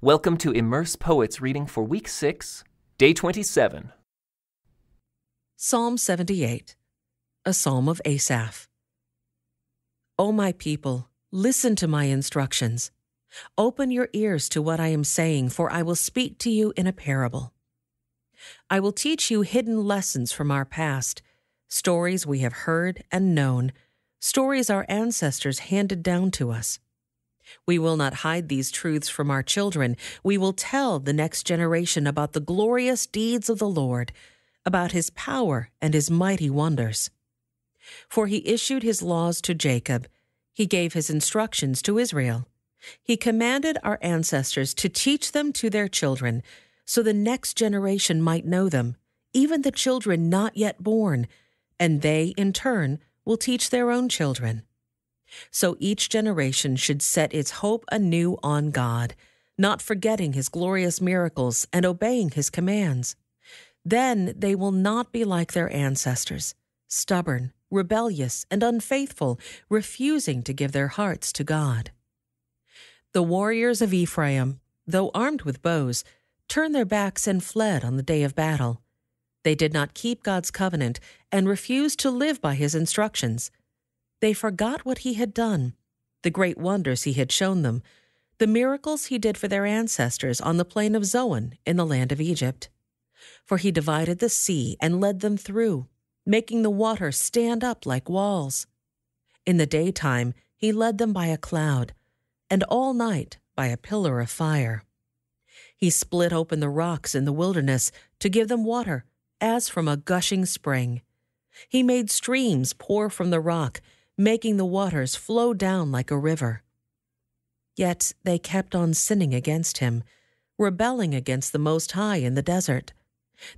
Welcome to Immerse Poets reading for Week 6, Day 27. Psalm 78, a psalm of Asaph. O my people, listen to my instructions. Open your ears to what I am saying, for I will speak to you in a parable. I will teach you hidden lessons from our past, stories we have heard and known, stories our ancestors handed down to us. We will not hide these truths from our children. We will tell the next generation about the glorious deeds of the Lord, about his power and his mighty wonders. For he issued his laws to Jacob. He gave his instructions to Israel. He commanded our ancestors to teach them to their children, so the next generation might know them, even the children not yet born, and they, in turn, will teach their own children. So each generation should set its hope anew on God, not forgetting his glorious miracles and obeying his commands. Then they will not be like their ancestors, stubborn, rebellious, and unfaithful, refusing to give their hearts to God. The warriors of Ephraim, though armed with bows, turned their backs and fled on the day of battle. They did not keep God's covenant and refused to live by his instructions. They forgot what he had done, the great wonders he had shown them, the miracles he did for their ancestors on the plain of Zoan in the land of Egypt. For he divided the sea and led them through, making the water stand up like walls. In the daytime he led them by a cloud, and all night by a pillar of fire. He split open the rocks in the wilderness to give them water, as from a gushing spring. He made streams pour from the rock, making the waters flow down like a river. Yet they kept on sinning against him, rebelling against the Most High in the desert.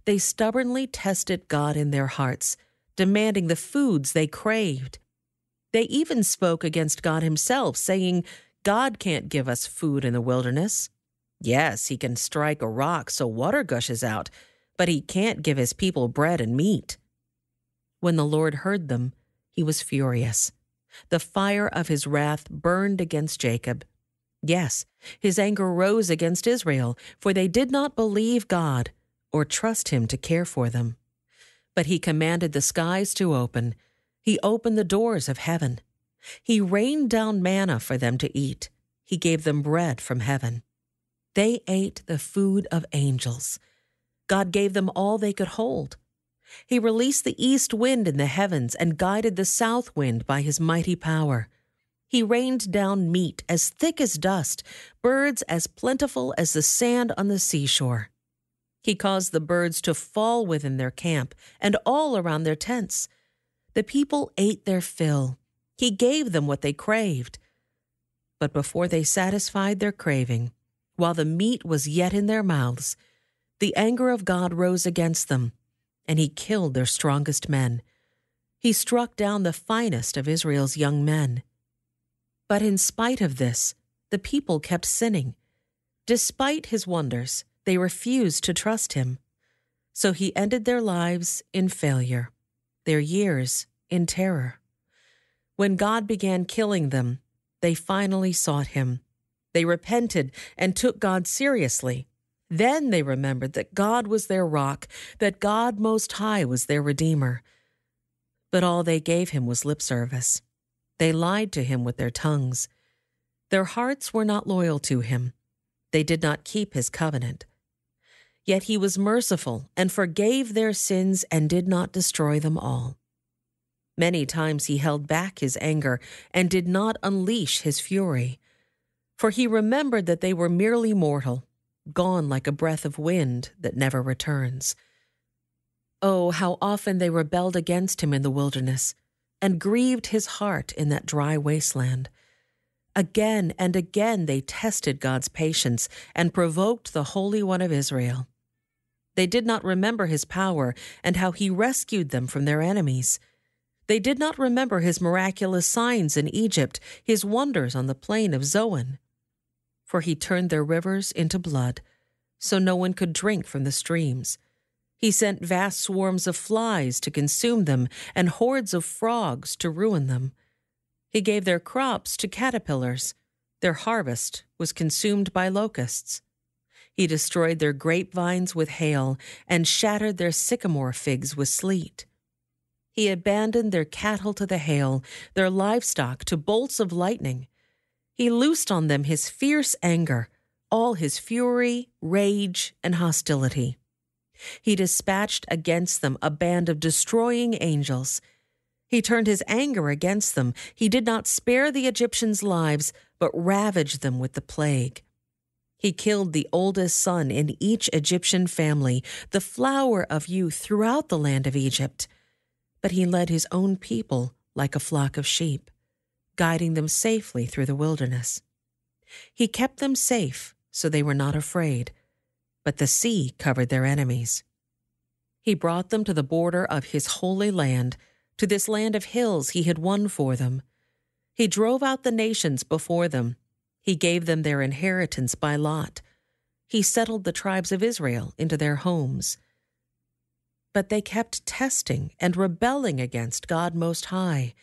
They stubbornly tested God in their hearts, demanding the foods they craved. They even spoke against God himself, saying, "God can't give us food in the wilderness. Yes, he can strike a rock so water gushes out, but he can't give his people bread and meat." When the Lord heard them, he was furious. The fire of his wrath burned against Jacob. Yes, his anger rose against Israel, for they did not believe God or trust him to care for them. But he commanded the skies to open. He opened the doors of heaven. He rained down manna for them to eat. He gave them bread from heaven. They ate the food of angels. God gave them all they could hold. He released the east wind in the heavens and guided the south wind by his mighty power. He rained down meat as thick as dust, birds as plentiful as the sand on the seashore. He caused the birds to fall within their camp and all around their tents. The people ate their fill. He gave them what they craved. But before they satisfied their craving, while the meat was yet in their mouths, the anger of God rose against them, and he killed their strongest men. He struck down the finest of Israel's young men. But in spite of this, the people kept sinning. Despite his wonders, they refused to trust him. So he ended their lives in failure, their years in terror. When God began killing them, they finally sought him. They repented and took God seriously. Then they remembered that God was their rock, that God Most High was their Redeemer. But all they gave him was lip service. They lied to him with their tongues. Their hearts were not loyal to him. They did not keep his covenant. Yet he was merciful and forgave their sins and did not destroy them all. Many times he held back his anger and did not unleash his fury. For he remembered that they were merely mortal, gone like a breath of wind that never returns. Oh, how often they rebelled against him in the wilderness and grieved his heart in that dry wasteland. Again and again they tested God's patience and provoked the Holy One of Israel. They did not remember his power and how he rescued them from their enemies. They did not remember his miraculous signs in Egypt, his wonders on the plain of Zoan. For he turned their rivers into blood, so no one could drink from the streams. He sent vast swarms of flies to consume them and hordes of frogs to ruin them. He gave their crops to caterpillars. Their harvest was consumed by locusts. He destroyed their grapevines with hail and shattered their sycamore figs with sleet. He abandoned their cattle to the hail, their livestock to bolts of lightning. He loosed on them his fierce anger, all his fury, rage, and hostility. He dispatched against them a band of destroying angels. He turned his anger against them. He did not spare the Egyptians' lives, but ravaged them with the plague. He killed the oldest son in each Egyptian family, the flower of youth throughout the land of Egypt. But he led his own people like a flock of sheep, guiding them safely through the wilderness. He kept them safe, so they were not afraid, but the sea covered their enemies. He brought them to the border of his holy land, to this land of hills he had won for them. He drove out the nations before them. He gave them their inheritance by lot. He settled the tribes of Israel into their homes. But they kept testing and rebelling against God Most High.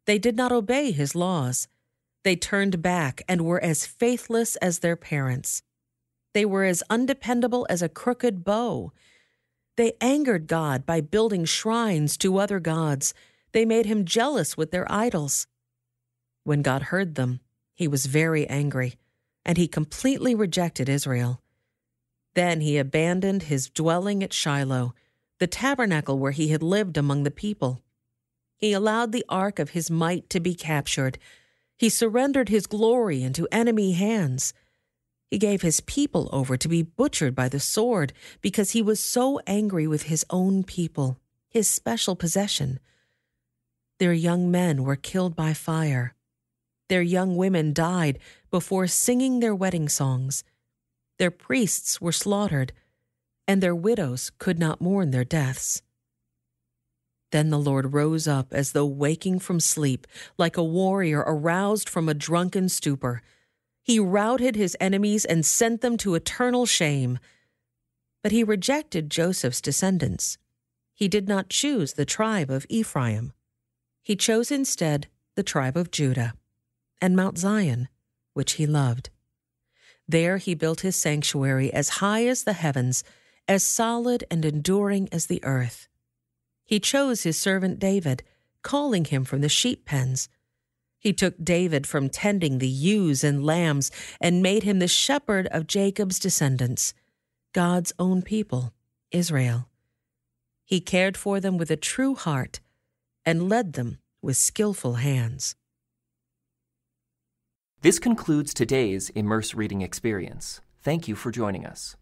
They did not obey his laws. They turned back and were as faithless as their parents. They were as undependable as a crooked bow. They angered God by building shrines to other gods. They made him jealous with their idols. When God heard them, he was very angry, and he completely rejected Israel. Then he abandoned his dwelling at Shiloh, the tabernacle where he had lived among the people. He allowed the ark of his might to be captured. He surrendered his glory into enemy hands. He gave his people over to be butchered by the sword because he was so angry with his own people, his special possession. Their young men were killed by fire. Their young women died before singing their wedding songs. Their priests were slaughtered, and their widows could not mourn their deaths. Then the Lord rose up as though waking from sleep, like a warrior aroused from a drunken stupor. He routed his enemies and sent them to eternal shame. But he rejected Joseph's descendants. He did not choose the tribe of Ephraim. He chose instead the tribe of Judah and Mount Zion, which he loved. There he built his sanctuary as high as the heavens, as solid and enduring as the earth. He chose his servant David, calling him from the sheep pens. He took David from tending the ewes and lambs and made him the shepherd of Jacob's descendants, God's own people, Israel. He cared for them with a true heart and led them with skillful hands. This concludes today's Immerse Reading Experience. Thank you for joining us.